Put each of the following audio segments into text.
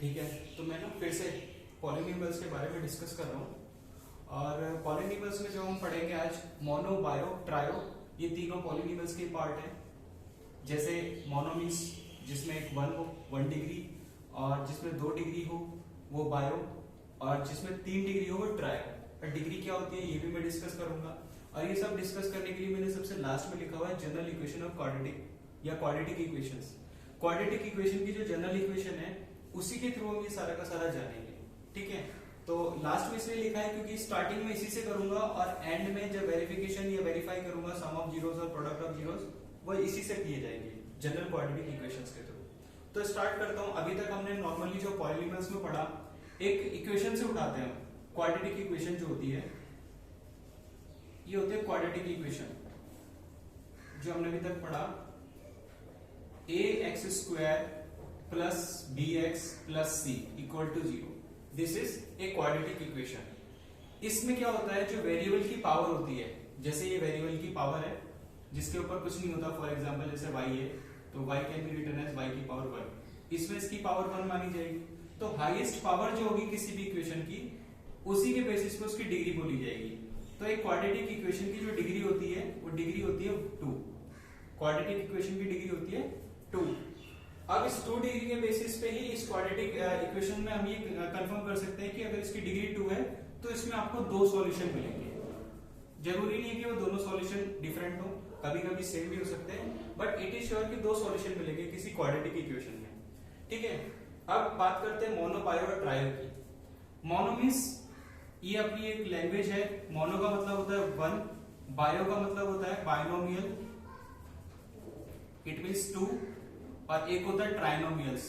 ठीक है, तो मैं ना फिर से पॉलिनॉमियल्स के बारे में डिस्कस कर रहा हूँ। और पॉलिनॉमियल्स में जो हम पढ़ेंगे आज मोनो, बायो, ट्रायो, ये तीनों पॉलिनॉमियल्स के पार्ट हैं। जैसे मोनो मीन्स जिसमें एक 1 डिग्री और जिसमें 2 डिग्री हो वो बायो, और जिसमें 3 डिग्री हो वो ट्रायो। और डिग्री क्या होती है ये भी मैं डिस्कस करूंगा। और ये सब डिस्कस करने के लिए मैंने सबसे लास्ट में लिखा हुआ है जनरल इक्वेशन ऑफ क्वाड्रेटिक या क्वाड्रेटिक इक्वेशंस। क्वाड्रेटिक इक्वेशन की जो जनरल इक्वेशन है उसी के थ्रू हम ये सारा का सारा जानेंगे। ठीक है, तो लास्ट में इसलिए लिखा है क्योंकि स्टार्टिंग में इसी से करूंगा और एंड में जब वेरिफिकेशन या वेरीफाई करूंगा सम ऑफ जीरोस और प्रोडक्ट ऑफ जीरोस वो इसी से किए जाएंगे जनरल क्वाड्रेटिक इक्वेशंस के थ्रू। तो स्टार्ट करता हूं। अभी तक हमने नॉर्मली जो पॉलिनॉमियल्स में पढ़ा, एक इक्वेशन से उठाते हैं क्वाड्रेटिक इक्वेशन जो होती है, ये होती है क्वाड्रेटिक इक्वेशन जो हमने अभी तक पढ़ा, ax² plus bx plus c equal to 0। This is a quadratic equation. इसमें क्या होता है, जो वेरिएबल की पावर होती है, जैसे ये वेरिएबल की पावर है जिसके ऊपर कुछ नहीं होता, फॉर एग्जांपल जैसे y है तो y can be written as y की पावर 1, इसमें इसकी पावर 1 मानी जाएगी। तो हाईएस्ट पावर जो होगी किसी भी इक्वेशन की, उसी के बेसिस पे उसकी डिग्री बोली जाएगी। तो एक क्वाड्रेटिक इक्वेशन की जो डिग्री होती है वो डिग्री होती है 2। क्वाड्रेटिक इक्वेशन की डिग्री होती है 2। अब इस 2 डिग्री के बेसिस पे ही इस क्वाड्रेटिक इक्वेशन में हम ये कंफर्म कर सकते हैं कि अगर इसकी डिग्री 2 है तो इसमें आपको 2 सॉल्यूशन मिलेंगे। जरूरी नहीं है कि वो दोनों सॉल्यूशन डिफरेंट हो, कभी कभी सेम भी हो सकते हैं, बट इट इज श्योर कि 2 सॉल्यूशन मिलेंगे किसी क्वाड्रेटिक इक्वेशन में। ठीक है, अब बात करते हैं मोनो, बायो और ट्रायो की। मोनो मीन्स ये अपनी एक लैंग्वेज है। मोनो का मतलब होता है 1, बायो का मतलब होता है बाइनोमियल, इट मीन्स 2, और एक होता है ट्राइनोमियल्स।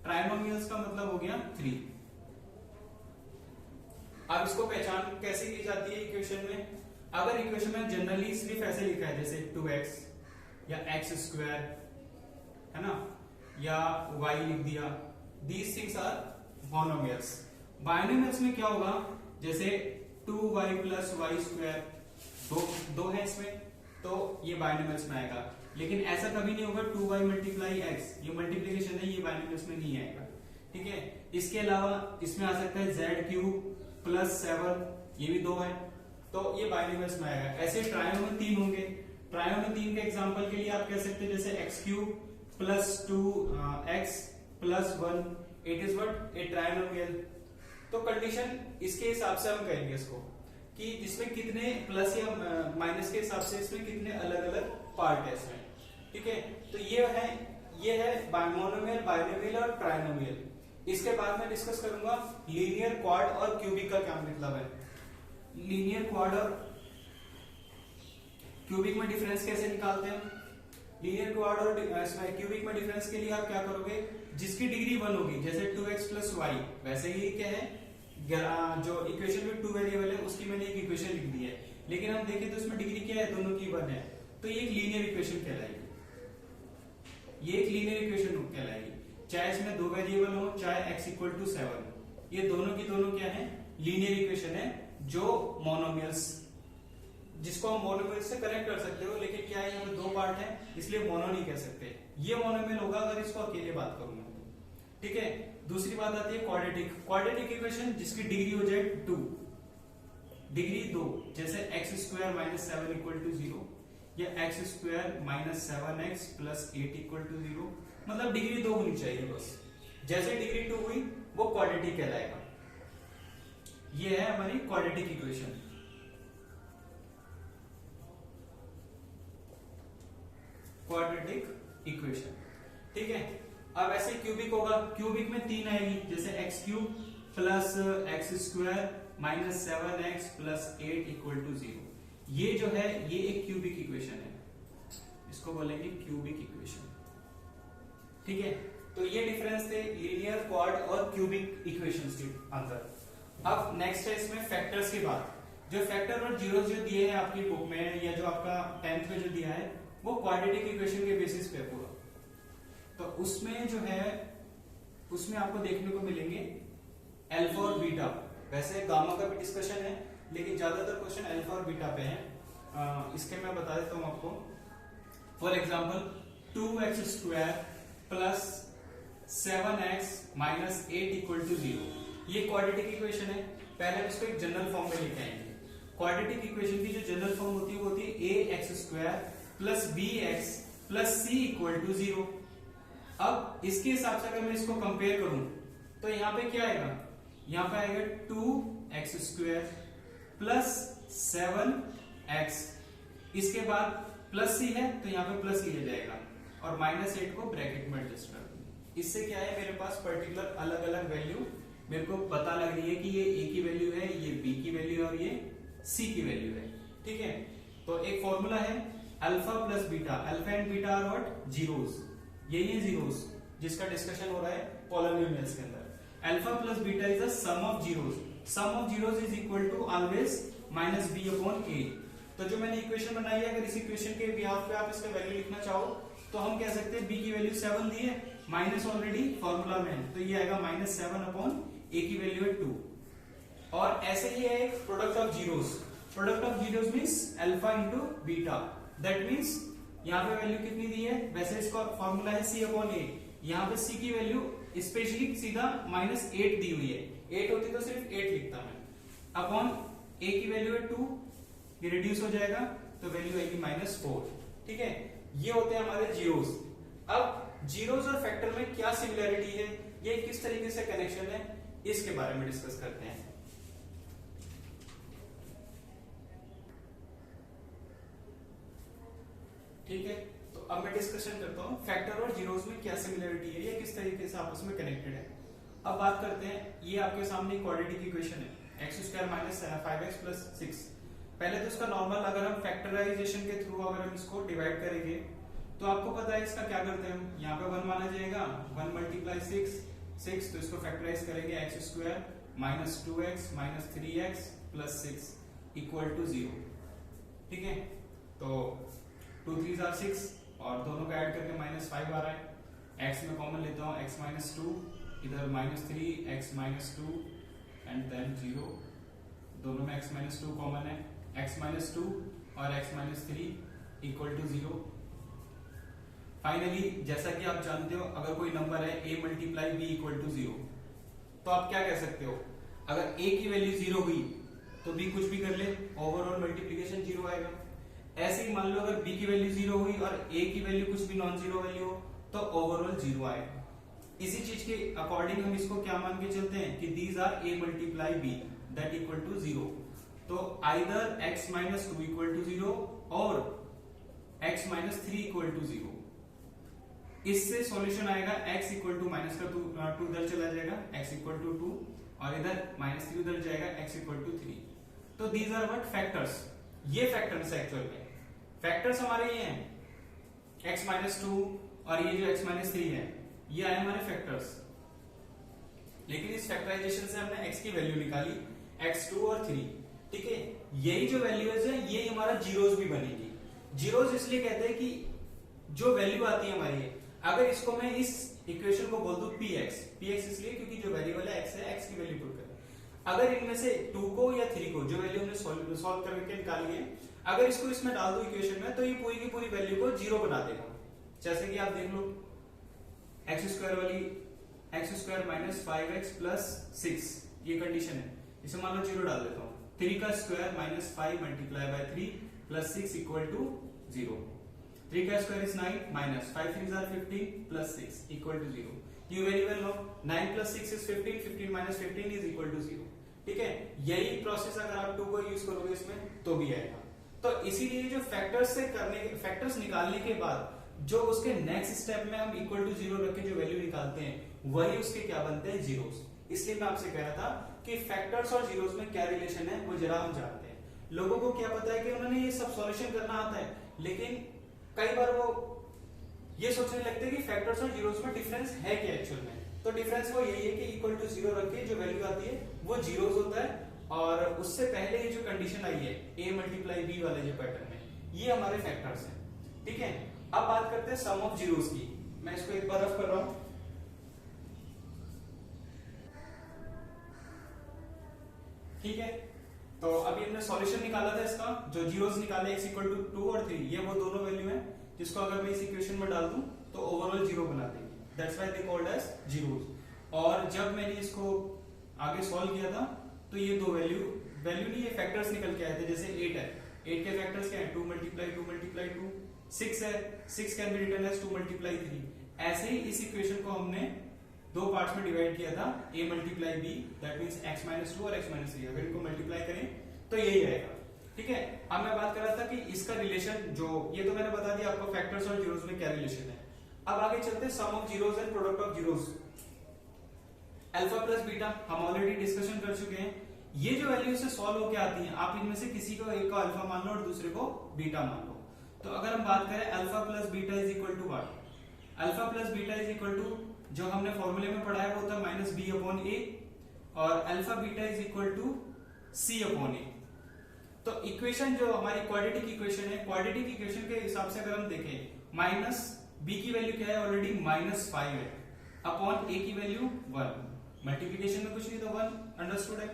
ट्राइनोमियल्स का मतलब हो गया 3। अब इसको पहचान कैसे की जाती है इक्वेशन में? अगर इक्वेशन में जनरली सिर्फ ऐसे लिखा है जैसे 2x या x², है ना, या y लिख दिया, these things are monomials. Binomials में क्या होगा, जैसे 2y प्लस y², दो है इसमें, तो ये बाइनोमियल्स में आएगा। लेकिन ऐसा कभी नहीं होगा 2y मल्टीप्लाई x, ये मल्टीप्लीकेशन है, ये बाइनोमियल्स में नहीं आएगा। ठीक है, इसके अलावा इसमें आ सकता है z³ प्लस 7, ये भी 2 है, तो ये बाइनोमियल्स में आएगा। ऐसे ट्रायो में 3 होंगे। ट्रायो में 3 के एग्जांपल के लिए आप कह सकते हैं जैसे x³ plus 2x plus 1, it is what, A trinomial. तो कंडीशन इसके हिसाब से हम कहेंगे इसको कि इसमें कितने प्लस या माइनस के हिसाब से इसमें कितने अलग अलग पार्ट है इसमें। ठीक है, तो ये है मोनोमियल, बाइनोमियल और ट्राइनोमियल। इसके बाद मैं डिस्कस करूंगा लीनियर, क्वाड और क्यूबिक का क्या मतलब है। लीनियर, क्वाड और क्यूबिक में डिफरेंस कैसे निकालते हैं? लीनियर, क्वाड और क्यूबिक में डिफरेंस के लिए आप क्या करोगे, जिसकी डिग्री 1 होगी, जैसे 2x प्लस y, वैसे ही क्या है, जो इक्वेशन में 2 वेरिएबल है उसकी मैंने एक इक्वेशन लिख दी है, लेकिन हम देखें तो इसमें डिग्री क्या है, दोनों की 1 है, तो ये एक लीनियर इक्वेशन कहलाएगी। ये एक लीनियर इक्वेशन कहलाएगी, चाहे इसमें 2 वेरिएबल हो, चाहे x इक्वल टू 7, ये दोनों की दोनों क्या है, लीनियर इक्वेशन है, जो मोनोमियल्स, जिसको हम मोनोमियल से कनेक्ट कर सकते हो। लेकिन क्या है, यहाँ पे 2 पार्ट है इसलिए मोनो नहीं कह सकते, ये मोनोमियल होगा अगर इसको अकेले बात करूंगा। ठीक है, दूसरी बात आती है क्वाड्रेटिक। क्वाड्रेटिक इक्वेशन जिसकी डिग्री हो जाए 2, डिग्री 2, जैसे x² माइनस 7 इक्वल टू 0 या x² minus 7x plus 8 equal to 0, मतलब डिग्री 2 होनी चाहिए बस। जैसे डिग्री 2 हुई वो क्वाड्रेटिक कहलाएगा। ये है हमारी क्वाड्रेटिक इक्वेशन। क्वाड्रेटिक इक्वेशन, ठीक है। अब ऐसे क्यूबिक होगा, क्यूबिक में 3 आएगी, जैसे x³ plus x² minus 7x plus 8 equal to 0। ये जो है ये एक क्यूबिक इक्वेशन है, इसको बोलेंगे क्यूबिक इक्वेशन। ठीक है, तो ये डिफरेंस थे लीनियर, क्वाड और क्यूबिक इक्वेशंस के अंदर। अब नेक्स्ट है इसमें फैक्टर्स की बात। जो फैक्टर और जीरोस जो दिए हैं आपकी बुक में या जो आपका 10th में जो दिया है वो क्वाड्रेटिक इक्वेशन के बेसिस पे पूरा, तो उसमें जो है उसमें आपको देखने को मिलेंगे अल्फा और बीटा। वैसे गामा का भी डिस्कशन है लेकिन ज्यादातर क्वेश्चन अल्फा और बीटा पे है। इसके मैं बता देता हूं आपको। For example 2x² plus 7x minus 8 equal to 0। ये क्वाड्रेटिक इक्वेशन है। पहले हम इसको एक जनरल फॉर्म में लेके आएंगे। क्वाड्रेटिक इक्वेशन की जो जनरल फॉर्म होती है वो होती है ax² plus bx plus c equal to 0। अब इसके हिसाब से अगर मैं इसको कंपेयर करूं तो यहाँ पे क्या आएगा, यहाँ पे आएगा 2x² प्लस 7x, इसके बाद प्लस c है तो यहाँ पे प्लस लिया जाएगा और माइनस 8 को ब्रैकेट में एडजस्ट कर दूं। इससे क्या है, मेरे पास पर्टिकुलर अलग अलग वैल्यू मेरे को पता लग रही है कि ये a की वैल्यू है, ये b की वैल्यू है और ये c की वैल्यू है। ठीक है, तो एक फॉर्मूला है alpha plus beta, alpha and beta are what, zeros. यही है जीरोस जिसका डिस्कशन हो रहा है पॉलिनोमियल्स के अंदर। Alpha plus beta is the sum of zeros, sum of zeros is equal to always minus B upon A. तो जो मैंने इक्वेशन बनाई है, अगर इस इक्वेशन के बिहाफ पे आप इसका वैल्यू लिखना चाहो तो हम कह सकते हैं b की वैल्यू 7 दी है, माइनस ऑलरेडी फॉर्मूला में, तो ये आएगा माइनस 7 अपॉन a की वैल्यू है 2। और ऐसे ही है एक product of zeros, product of zeros means alpha into beta, that means यहाँ पे वैल्यू कितनी दी है, वैसे इसका फॉर्मूला है c अपॉन a, यहाँ पे c की वैल्यू स्पेशली सीधा माइनस 8 दी हुई है, 8 होती तो सिर्फ 8 लिखता मैं, अपॉन a की वैल्यू है 2, ये रिड्यूस हो जाएगा तो वैल्यू आएगी माइनस 4। ठीक है, ये होते हैं हमारे जीरोस। अब जीरोस और फैक्टर में क्या सिमिलरिटी है, ये किस तरीके से कनेक्शन है, इसके बारे में डिस्कस करते हैं। ठीक है, तो अब मैं डिस्कशन करता हूं फैक्टर और जीरोस में क्या सिमिलरिटी है, ये किस तरीके से आपस में कनेक्टेड है। अब बात करते हैं, ये आपके सामने क्वाड्रेटिक इक्वेशन है x² माइनस 5x प्लस 6। पहले तो इसका नॉर्मल अगर हम फैक्टराइजेशन के थ्रू अगर हम इसको डिवाइड करेंगे तो आपको पता है इसका क्या करते हैं हम, यहाँ पे 1 माना जाएगा, 1 मल्टीप्लाई 6, तो इसको फैक्टराइज करेंगे x² minus 2x minus 3x plus 6 equal to 0। ठीक है, तो 2 3 आर 6 और दोनों को ऐड करके माइनस 5 आ रहा है। x में कॉमन लेता हूँ, x माइनस 2, इधर minus 3, x minus 2 and then 0, दोनों में x माइनस 2 कॉमन है, x माइनस 2 और x minus 3 equal to 0। Finally जैसा कि आप जानते हो, अगर कोई नंबर है a multiply b equal to 0, तो आप क्या कह सकते हो, अगर a की वैल्यू 0 हुई तो b कुछ भी कर ले, ओवरऑल मल्टीप्लीकेशन 0 आएगा। ऐसे ही मान लो अगर b की वैल्यू 0 हुई और a की वैल्यू कुछ भी नॉन जीरो वैल्यू हो तो ओवरऑल 0 आएगा। इसी चीज के अकॉर्डिंग हम इसको क्या मान के चलते हैं कि these are a multiply b that equal to 0। तो either x minus 2 equal to 0 और x माइनस 3 इक्वल टू 0। इससे सॉल्यूशन आएगा x इक्वल टू माइनस का 2 इधर चला जाएगा, x इक्वल टू 2 और इधर माइनस 3 उधर जाएगा, x इक्वल टू 3। तो दीज आर व्हाट फैक्टर्स, ये फैक्टर्स एक्चुअल में फैक्टर्स हमारे ये हैं x माइनस 2 और ये जो x माइनस 3 है ये आए हमारे फैक्टर्स। लेकिन इस फैक्टराइजेशन से हमने x की वैल्यू निकाली, x2 और 3। ठीक है, यही जो वैल्यूज है ये हमारा जीरोस भी बनेगी। जीरोस इसलिए कहते हैं कि जो वैल्यू आती है हमारी, अगर इसको मैं इस इक्वेशन को बोल दूं px इसलिए क्योंकि जो वेरिएबल है x है, x की वैल्यू पुट करें। अगर इनमें से 2 को या 3 को, जो वैल्यू हमने सॉल्व करके निकाली है, अगर इसको इसमें डाल दो इक्वेशन में तो ये पूरी की पूरी वैल्यू को 0 बना देगा। जैसे कि आप देख लो x² वाली x² माइनस 5x प्लस 6, ये कंडीशन है, इसे मान लो 0 डाल देता हूं। 3 का square minus 5 multiply by 3 plus 6 equal to 0। 3 का square is 9 minus 5 3 are 15 plus 6 equal to 0। You very well know 9 plus 6 is 15, 15 minus 15 is equal to 0। ठीक है, यही प्रोसेस अगर आप 2 को यूज करोगे इसमें तो भी आएगा। तो इसीलिए जो फैक्टर्स निकालने के बाद जो उसके नेक्स्ट स्टेप में हम इक्वल टू 0 रख के जो वैल्यू निकालते हैं वही उसके क्या बनते हैं, जीरोस। इसलिए मैं आपसे कह रहा था कि फैक्टर्स और जीरोस में क्या रिलेशन है वो जरा हम जानते हैं। लोगों को क्या पता है कि उन्होंने ये सब सॉल्यूशन करना आता है, लेकिन कई बार वो ये सोचने लगते हैं कि फैक्टर्स और जीरोस में डिफरेंस है क्या एक्चुअल में। तो डिफरेंस वो यही है कि इक्वल टू 0 रख के जो वैल्यू आती है वो जीरोस होता है, और उससे पहले ये जो कंडीशन आई है a मल्टीप्लाई b वाले जो पैटर्न में, ये हमारे फैक्टर्स हैं। ठीक है, अब बात करते हैं सम ऑफ जीरोस की। मैं इसको एक बार रफ कर रहा हूं। ठीक है, तो अभी हमने सॉल्यूशन निकाला था इसका, जो जीरोस निकाले x इक्वल टू 2 और 3, ये वो दोनों वैल्यू है जिसको अगर मैं इस इक्वेशन में डाल दूं तो ओवरऑल 0 बना देंगे। That's why they called as zeros. और जब मैंने इसको आगे सॉल्व किया था तो ये दो वैल्यू नहीं, ये फैक्टर्स निकल के आए थे। जैसे 8 है, 8 के फैक्टर्स क्या है, 2 मल्टीप्लाई 2 मल्टीप्लाई 2। 6 है, 6 can be written as 2 multiply 3। ऐसे ही इस इक्वेशन को हमने दो पार्ट्स में डिवाइड किया था, a multiply b, that means x minus 2 और x माइनस 3। अगर इनको मल्टीप्लाई करें तो यही आएगा। ठीक है, अब मैं बात कर रहा था कि इसका रिलेशन, जो ये तो मैंने बता दिया आपको फैक्टर्स और जीरोस में क्या रिलेशन है। अब आगे चलते हैं sum of zeros and product of zeros. Alpha plus beta हम ऑलरेडी डिस्कशन कर चुके हैं। ये जो वैल्यू से सॉल्व होके आती हैं, आप इनमें से किसी को एक को अल्फा मान लो और दूसरे को बीटा मान लो। तो अगर हम बात करें alpha plus beta is equal to what, alpha plus beta is equal to, जो हमने फॉर्मूले में पढ़ा है वो होता है माइनस बी अपॉन ए, और alpha beta is equal to C upon A. तो इक्वेशन जो हमारी क्वाड्रेटिक इक्वेशन है, क्वाड्रेटिक इक्वेशन के हिसाब से अगर हम देखें, माइनस बी की वैल्यू क्या है, ऑलरेडी -5 है, अपॉन ए की वैल्यू 1, मल्टीप्लिकेशन में कुछ नहीं तो 1 अंडरस्टूड है।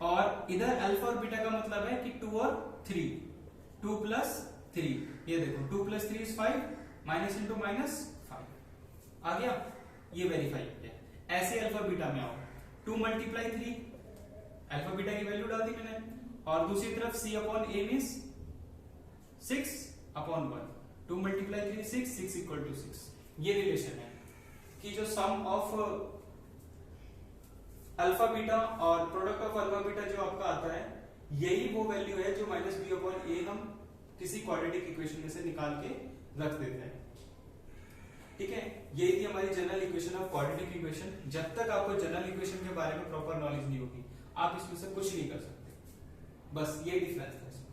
और इधर अल्फा और बीटा का मतलब है कि 2 और 3, 2 प्लस 3, ये देखो 2 plus 3 is 5, minus into minus 5 आ गया, ये वेरीफाई किया। ऐसे अल्फा बीटा में आओ, 2 मल्टीप्लाई 3, अल्फा बीटा की वैल्यू डाल दी मैंने, और दूसरी तरफ c upon a means 6 upon 1, 2 multiply 3 6, 6 equal to 6। ये रिलेशन है कि जो सम ऑफ अल्फा बीटा और प्रोडक्ट ऑफ अल्फा बीटा जो आपका आता है, यही वो वैल्यू है जो माइनस बी अपॉन ए हम किसी क्वाड्रेटिक इक्वेशन में से निकाल के रख देते हैं। ठीक है, यही थी हमारी general equation of quadratic equation. जब तक आपको जनरल इक्वेशन के बारे में प्रॉपर नॉलेज नहीं होगी, आप इसमें से कुछ नहीं कर सकते। बस ये डिफरेंस है।